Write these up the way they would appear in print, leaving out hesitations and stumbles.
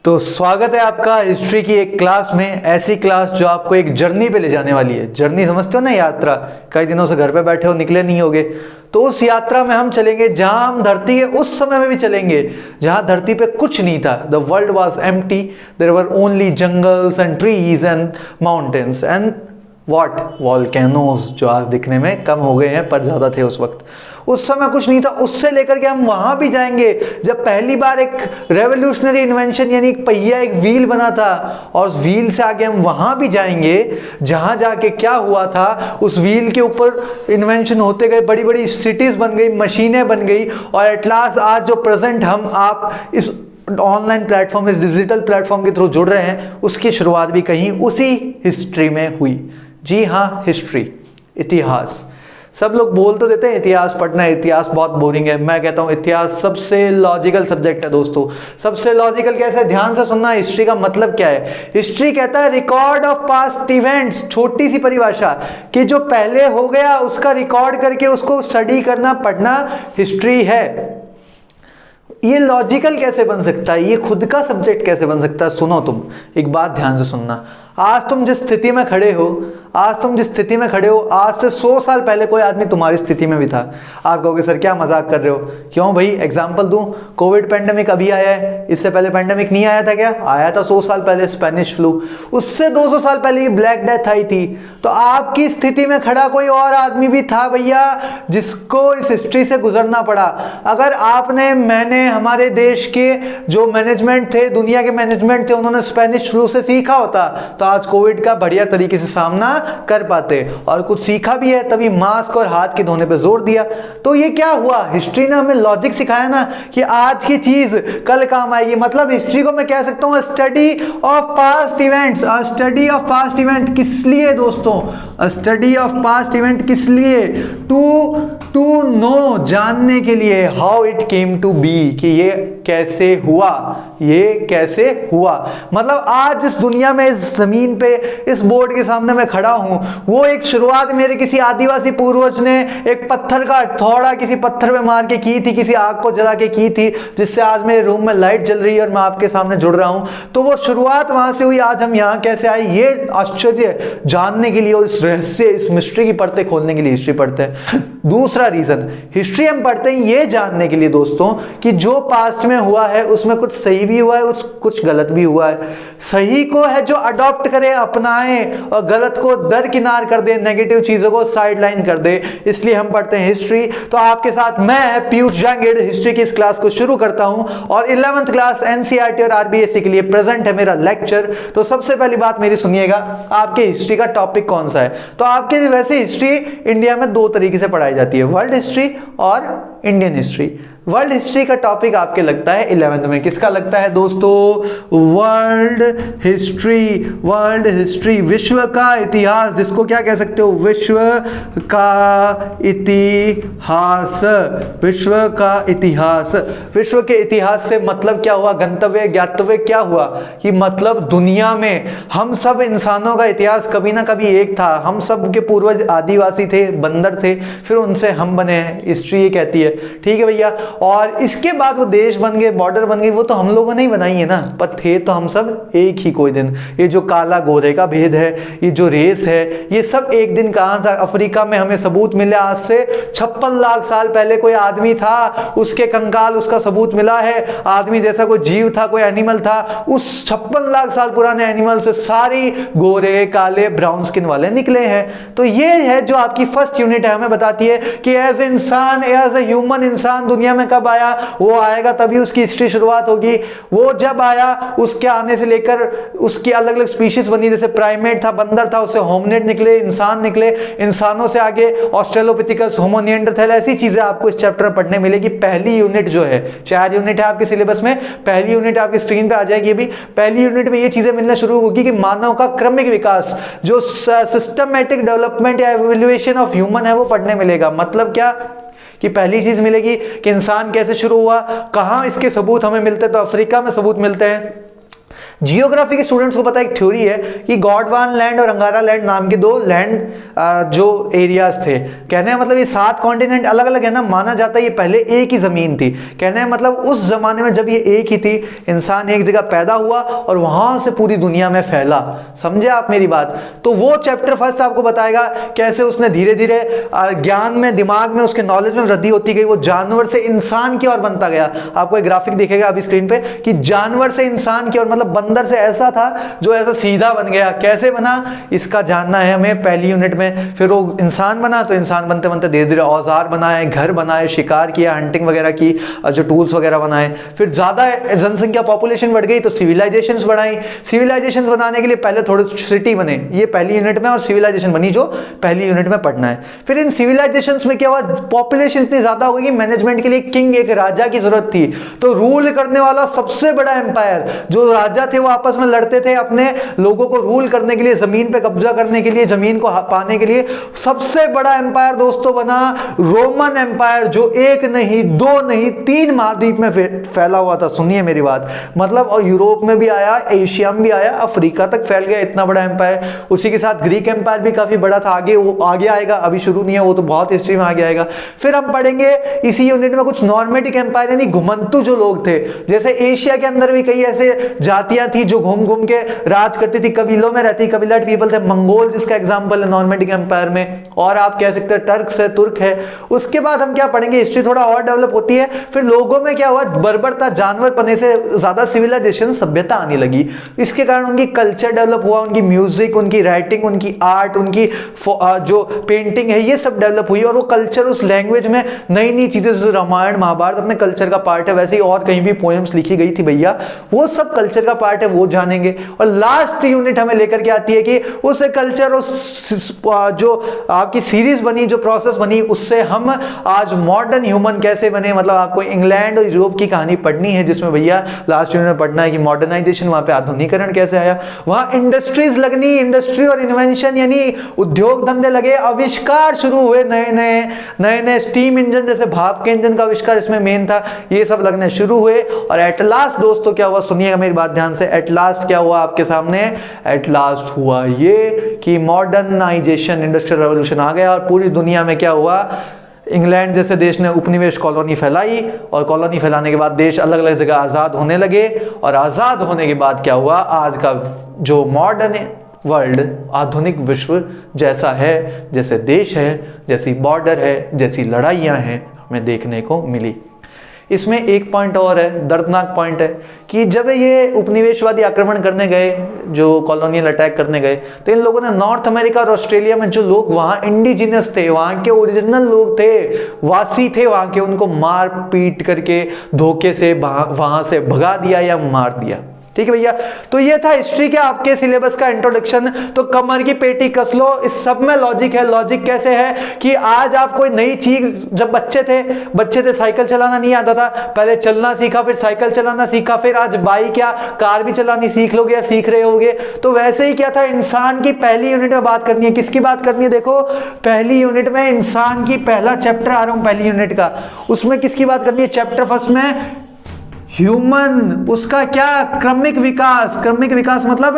तो स्वागत है आपका हिस्ट्री की एक क्लास में। ऐसी क्लास जो आपको एक जर्नी पे ले जाने वाली है। जर्नी समझते हो ना, यात्रा। कई दिनों से घर पे बैठे हो, निकले नहीं होगे, तो उस यात्रा में हम चलेंगे जहां हम धरती के उस समय में भी चलेंगे जहां धरती पे कुछ नहीं था। The world was empty, there were only jungles and trees and mountains and what volcanoes, जो आज दिखने में कम हो गए हैं पर ज्यादा थे उस वक्त। उस समय कुछ नहीं था। उससे लेकर के हम वहां भी जाएंगे जब पहली बार एक रेवोल्यूशनरी इन्वेंशन यानी एक पहिया, एक व्हील बना था, और उस व्हील से आगे हम वहां भी जाएंगे जहां जाके क्या हुआ था। उस व्हील के ऊपर इन्वेंशन होते गए, बड़ी बड़ी सिटीज बन गई, मशीनें बन गई, और एट लास्ट आज जो प्रेजेंट हम आप इस ऑनलाइन प्लेटफॉर्म, इस डिजिटल प्लेटफॉर्म के थ्रू जुड़ रहे हैं, उसकी शुरुआत भी कहीं उसी हिस्ट्री में हुई। जी हाँ, हिस्ट्री, इतिहास। सब लोग बोल तो देते हैं इतिहास पढ़ना है, इतिहास बहुत बोरिंग है। मैं कहता हूं इतिहास सबसे लॉजिकल सब्जेक्ट है दोस्तों। सबसे लॉजिकल कैसे? ध्यान से सुनना। हिस्ट्री का मतलब क्या है? हिस्ट्री कहता है रिकॉर्ड ऑफ पास्ट इवेंट्स। छोटी सी परिभाषा कि जो पहले हो गया उसका रिकॉर्ड करके उसको स्टडी करना, पढ़ना हिस्ट्री है। ये लॉजिकल कैसे बन सकता है? ये खुद का सब्जेक्ट कैसे बन सकता है? सुनो, तुम एक बात ध्यान से सुनना। आज तुम जिस स्थिति में खड़े हो, आज से 100 साल पहले कोई आदमी तुम्हारी स्थिति में भी था। आप कहोगे सर क्या मजाक कर रहे हो? क्यों भाई? एग्जांपल दूं, कोविड पेंडेमिक अभी आया है, इससे पहले पेंडेमिक नहीं आया था क्या? आया था 100 साल पहले, स्पेनिश फ्लू। उससे 200 साल पहले ही ब्लैक डेथ आई थी। तो आपकी स्थिति में खड़ा कोई और आदमी भी था भैया, जिसको इस हिस्ट्री से गुजरना पड़ा। अगर आपने, मैंने, हमारे देश के जो मैनेजमेंट थे, दुनिया के मैनेजमेंट थे, उन्होंने स्पेनिश फ्लू से सीखा होता तो आज कोविड का बढ़िया तरीके से सामना कर पाते। और कुछ सीखा भी है तभी मास्क और हाथ के धोने पे जोर दिया। तो ये क्या हुआ? हिस्ट्री ने हमें लॉजिक सिखाया ना कि आज की चीज कल काम आएगी। मतलब हिस्ट्री को मैं कह सकता हूं study of past events. Study of past event किस लिए दोस्तों? स्टडी ऑफ पास्ट इवेंट किस लिए? टू नो, जानने के लिए। How it came to be, कि ये कैसे हुआ, ये कैसे हुआ। मतलब आज इस दुनिया में, इस जमीन पे, इस बोर्ड के सामने मैं खड़ा हूं, वो एक शुरुआत मेरे किसी आदिवासी पूर्वज ने एक पत्थर का हथौड़ा किसी पत्थर में मार के की थी, किसी आग को जला के की थी, जिससे आज मेरे रूम में लाइट जल रही है और मैं आपके सामने जुड़ रहा हूं। तो वो शुरुआत वहां से हुई। आज हम यहां कैसे आए, ये आश्चर्य जानने के लिए और इस रहस्य, इस मिस्ट्री की परतें खोलने के लिए हिस्ट्री पढ़ते हैं। दूसरा रीजन हिस्ट्री हम पढ़ते हैं ये जानने के लिए दोस्तों कि जो पास्ट में हुआ है उसमें कुछ सही भी हुआ है, कुछ गलत भी हुआ है। सही को है जो अडॉप्ट करे, अपनाए, और गलत को दरकिनार कर दे, नेगेटिव चीजों को साइड लाइन कर दे। इसलिए हम पढ़ते हैं हिस्ट्री। तो आपके साथ मैं पीयूष जांगेड़ हिस्ट्री की इस क्लास को शुरू करता हूं, और 11th क्लास एनसीईआरटी और आरबीएसई के लिए प्रेजेंट है मेरा लेक्चर। तो सबसे पहली बात मेरी सुनिएगा, आपके हिस्ट्री का टॉपिक कौन सा है? तो आपके वैसे हिस्ट्री इंडिया में दो तरीके से पढ़ाई जाती है, वर्ल्ड हिस्ट्री और इंडियन हिस्ट्री। वर्ल्ड हिस्ट्री का टॉपिक आपके लगता है 11th में। किसका लगता है दोस्तों? World history. वर्ल्ड हिस्ट्री, विश्व का इतिहास, जिसको क्या कह सकते हो? विश्व का इतिहास। विश्व का इतिहास। विश्व के इतिहास से मतलब क्या हुआ? गंतव्य, ज्ञातव्य क्या हुआ? कि मतलब दुनिया में हम सब इंसानों का इतिहास कभी ना कभी एक था। हम सब के पूर्वज आदिवासी थे, बंदर थे, फिर उनसे हम बने हैं, हिस्ट्री ये कहती है। ठीक है भैया। और इसके बाद वो देश बन गए, बॉर्डर बन गई, वो तो हम लोगों ने ही बनाई है ना, पर थे तो हम सब एक ही कोई दिन। ये जो काला गोरे का भेद है, ये जो रेस है, ये सब एक दिन कहां था? अफ्रीका में हमें सबूत मिले आज से 56 लाख साल पहले कोई आदमी था, उसके कंकाल, उसका सबूत मिला है। आदमी जैसा कोई जीव था, कोई एनिमल था, उस 56 लाख साल पुराने एनिमल से सारी गोरे, काले, ब्राउन स्किन वाले निकले हैं। तो ये है जो आपकी फर्स्ट यूनिट है, हमें बताती है कि एज इंसान, एज ए ह्यूमन, इंसान दुनिया में कब आया? वो आएगा तभी उसकी हिस्ट्री शुरुआत होगी। वो जब आया, उसके आने से लेकर उसकी अलग अलग स्पीशीज बनी, जैसे प्राइमेट था, बंदर था, उससे होमिनिड निकले, इंसान निकले, इंसानों से आगे ऑस्ट्रेलोपिथिकस, होमो निएंडरथैल, ऐसी चीजें आपको इस चैप्टर में पढ़ने मिलेगी। पहली यूनिट जो है, 4 यूनिट है आपके सिलेबस में, पहली यूनिट आपकी स्क्रीन पे आ जाएगी अभी। पहली यूनिट में ये चीजें मिलना शुरू होगी कि मानव का क्रमिक विकास, जो सिस्टमैटिक डेवलपमेंट या एवोल्यूशन ऑफ ह्यूमन है, वो पढ़ने मिलेगा। मतलब क्या? कि पहली चीज मिलेगी कि इंसान कैसे शुरू हुआ, कहां इसके सबूत हमें मिलते हैं? तो अफ्रीका में सबूत मिलते हैं। जियोग्राफी के स्टूडेंट्स को पता है, एक थ्योरी है कि गोंडवाना लैंड और अंगारा लैंड नाम के दो लैंड जो एरियाज थे, कहने का मतलब ये 7 कॉन्टिनेंट अलग अलग है ना, माना जाता है ये पहले एक ही जमीन थी। कहने का मतलब उस जमाने में जब ये एक ही थी, इंसान एक जगह पैदा हुआ और वहां से पूरी दुनिया में फैला। समझे आप मेरी बात? तो वो चैप्टर फर्स्ट आपको बताएगा कैसे उसने धीरे धीरे ज्ञान में, दिमाग में, उसके नॉलेज में वृद्धि होती गई, वो जानवर से इंसान की ओर बनता गया। आपको एक ग्राफिक दिखेगा अभी स्क्रीन पे कि जानवर से इंसान की ओर, मतलब बंदर से ऐसा था जो ऐसा सीधा बन गया। कैसे बना इसका जानना है हमें पहली यूनिट में। फिर वो इंसान बना, तो इंसान बनते बनते धीरे धीरे औजार बनाए, घर बनाए, शिकार किया, हंटिंग वगैरह की, जो टूल्स वगैरह बनाए। फिर ज्यादा जनसंख्या, पॉपुलेशन बढ़ गई तो सिविलाइजेशंस बढ़ाई। सिविलाइजेशन बनाने के लिए पहले थोड़े सिटी बने, ये पहली यूनिट में, और सिविलाइजेशन बनी जो पहली यूनिट में पढ़ना है। फिर इन सिविलाइजेशंस में क्या हुआ, पॉपुलेशन इतनी ज्यादा हो गई, मैनेजमेंट के लिए किंग, एक राजा की जरूरत थी। तो रूल करने वाला सबसे बड़ा एम्पायर, जो राजा थे वो आपस में लड़ते थे अपने लोगों को रूल करने के लिए, जमीन पे कब्जा करने के लिए, जमीन को पाने के लिए। सबसे बड़ा एम्पायर दोस्तों बना रोमन एम्पायर, जो एक नहीं, दो नहीं, 3 महाद्वीप में फैला हुआ था। सुनिए मेरी बात, मतलब और यूरोप में भी आया, एशिया में भी आया, अफ्रीका तक फैल गया, इतना बड़ा एम्पायर। उसी के साथ ग्रीक एम्पायर भी काफी बड़ा था, आगे वो आगे आएगा, अभी शुरू नहीं है, वो तो बहुत हिस्ट्री में आगे आएगा। फिर हम पढ़ेंगे इसी यूनिट में कुछ नॉर्मेटिक एम्पायर, यानी घुमंतु जो लोग थे। जैसे एशिया के अंदर भी कई ऐसे जातियां थी जो घूम घूम के राज करती थी, कबीलों में रहती, कबीलाट पीपल थे। मंगोल जिसका एग्जांपल है नॉर्मेटिक एम्पायर में, और आप कह सकते हैं टर्क्स है, तुर्क है। उसके बाद हम क्या पढ़ेंगे, हिस्ट्री थोड़ा और डेवलप होती है। फिर लोगों में क्या हुआ, बर्बरता, जानवर पने से ज्यादा सिविलाइजेशन, सभ्यता आने लगी। इसके कारण उनकी कल्चर डेवलप हुआ, उनकी म्यूजिक, उनकी राइटिंग, उनकी आर्ट, उनकी जो पेंटिंग है, ये सब डेवलप हुई। और वो कल्चर, उस लैंग्वेज में नई नई चीजें, जैसे रामायण महाभारत अपने कल्चर का पार्ट है, वैसे ही और कहीं भी पोएम्स लिखी गई थी भैया, वो सब कल्चर का पार्ट है, वो जानेंगे। और लास्ट यूनिट हमें लेकर के आती है कि उस कल्चर, उस जो आपकी सीरीज बनी, जो प्रोसेस बनी, उससे हम आज मॉडर्न ह्यूमन कैसे बने। मतलब आपको इंग्लैंड और यूरोप की कहानी पढ़नी है, जिसमें भैया लास्ट यूनिट में पढ़ना है कि मॉडर्नाइजेशन, वहां पे आधुनिकीकरण कैसे आया, वहां इंडस्ट्रीज लगनी, इंडस्ट्री और इन्वेंशन यानी उद्योग धंधे लगे, आविष्कार शुरू हुए, नए नए स्टीम इंजन, जैसे भाप के इंजन का आविष्कार इसमें मेन था, ये सब लगने शुरू हुए। और एट लास्ट दोस्तों क्या हुआ, सुनिएगा मेरी बात ध्यान से, एट लास्ट क्या हुआ आपके सामने, एट लास्ट हुआ ये कि मॉडर्नाइजेशन, इंडस्ट्रियल रेवोल्यूशन आ गया। और पूरी दुनिया में क्या हुआ, इंग्लैंड जैसे देश ने उपनिवेश कॉलोनी फैलाई, और कॉलोनी फैलाने के बाद देश अलग अलग जगह आजाद होने लगे। और आजाद होने के बाद क्या हुआ, आज का जो मॉडर्न वर्ल्ड, आधुनिक विश्व जैसा है, जैसे देश है, जैसी बॉर्डर है, जैसी लड़ाइयां हैं, हमें देखने को मिली। इसमें एक पॉइंट और है, दर्दनाक पॉइंट है, कि जब ये उपनिवेशवादी आक्रमण करने गए, जो कॉलोनियल अटैक करने गए, तो इन लोगों ने नॉर्थ अमेरिका और ऑस्ट्रेलिया में जो लोग वहाँ इंडिजिनस थे, वहाँ के ओरिजिनल लोग थे, वासी थे वहाँ के, उनको मार पीट करके धोखे से वहाँ से भगा दिया या मार दिया। ठीक है भैया, तो ये था हिस्ट्री के आपके सिलेबस का इंट्रोडक्शन। तो कमर की पेटी कस लो, इस सब में लॉजिक है। लॉजिक कैसे है कि आज आप कोई नई चीज, जब बच्चे थे साइकिल चलाना नहीं आता था, पहले चलना सीखा, फिर साइकिल चलाना सीखा, फिर आज बाइक या कार भी चलानी सीख लोगे या सीख रहे होगे। तो वैसे ही क्या था, इंसान की पहली यूनिट में बात करनी है। किसकी बात करनी है, देखो पहली यूनिट में इंसान की, पहला चैप्टर आ रहा हूं पहली यूनिट का, उसमें किसकी बात करनी है, चैप्टर फर्स्ट में ह्यूमन, उसका क्या, क्रमिक विकास। क्रमिक विकास मतलब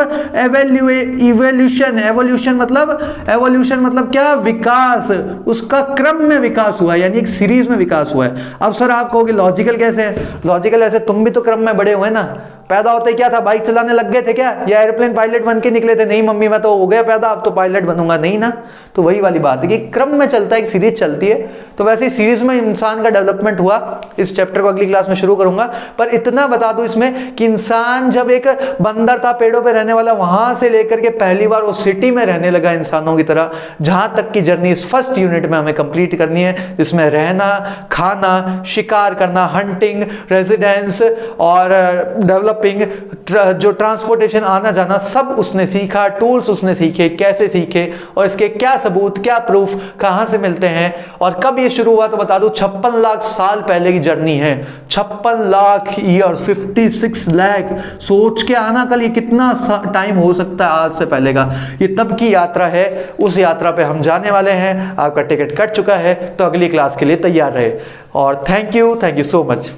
एवोल्यूशन मतलब क्या, विकास, उसका क्रम में विकास हुआ है, यानी एक सीरीज में विकास हुआ है। अब सर आप कहोगे लॉजिकल कैसे है, लॉजिकल ऐसे, तुम भी तो क्रम में बड़े हुए ना, पैदा होते क्या था, बाइक चलाने लग गए थे क्या, या एयरप्लेन पायलट बन के निकले थे, नहीं मम्मी मैं तो हो गया पैदा, अब तो पायलट बनूंगा, नहीं ना। तो वही वाली बात है कि क्रम में चलता है, एक सीरीज चलती है। तो वैसे ही सीरीज में इंसान का डेवलपमेंट हुआ। इस चैप्टर को अगली क्लास में शुरू करूंगा, पर इतना बता दूं इसमें कि इंसान जब एक बंदर था, पेड़ों पे रहने वाला, वहां से लेकर के पहली बार वो सिटी में रहने लगा इंसानों की तरह, जहां तक की जर्नी इस फर्स्ट यूनिट में हमें कंप्लीट करनी है, जिसमें रहना, खाना, शिकार करना, हंटिंग, रेजिडेंस और डेवलपिंग, जो ट्रांसपोर्टेशन, आना जाना, सब उसने सीखा। टूल्स उसने सीखे, कैसे सीखे, और इसके क्या सबूत, क्या प्रूफ, कहां से मिलते हैं, और कब ये शुरू हुआ। तो बता दूं 56 लाख साल पहले की जर्नी है, 56 लाख ईयर्स, 56 लाख। सोच के आना कल ये कितना टाइम हो सकता है आज से पहले का। ये तब की यात्रा है, उस यात्रा पे हम जाने वाले हैं। आपका टिकट कट चुका है, तो अगली क्लास के लिए तैयार रहे। और थैंक यू सो मच।